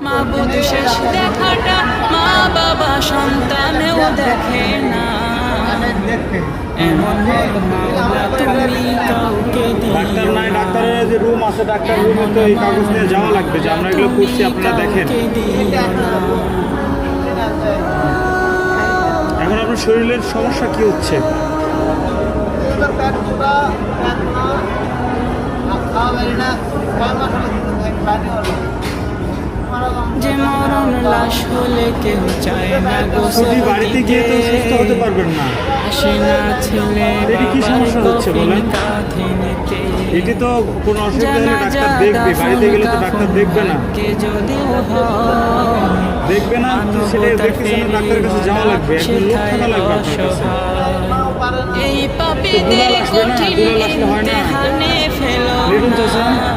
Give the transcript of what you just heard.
মাবুদ শেষ দেখাটা মা বাবা সন্তানেও দেখে না, এমন মাওলা তুমি কাউকে ডাক্তার দিও নাই, না, ডাক্তারের যে রুম আছে, ডাক্তার রুমে তো এই কাগজ নিয়ে যাওয়া লাগবে যে আমরা এগুলো করছি, আপনারা দেখেন। এখন আপনার শরীরের সমস্যা কি হচ্ছে? যে মরণ লাশ হলে কেউ চায় না গোসল ছুটি বাড়িতে গিয়ে তো সুস্থ হতে পারবেন না। আসে না ছেলে এটি কি সমস্যা হচ্ছে বলেন? কাঁধে নিতে, এটি তো কোনো অসুবিধা হলে ডাক্তার দেখবে, বাড়িতে গেলে তো ডাক্তার দেখবে না। যদিও দেখবে না তো সেটা দেখতে জন্য ডাক্তারের কাছে যাওয়া লাগবে, একজন লোক থাকা লাগবে আপনার কাছে। এই পাপীদের কঠিন ইমতিহানে ফেলো লিটন চাচা, না।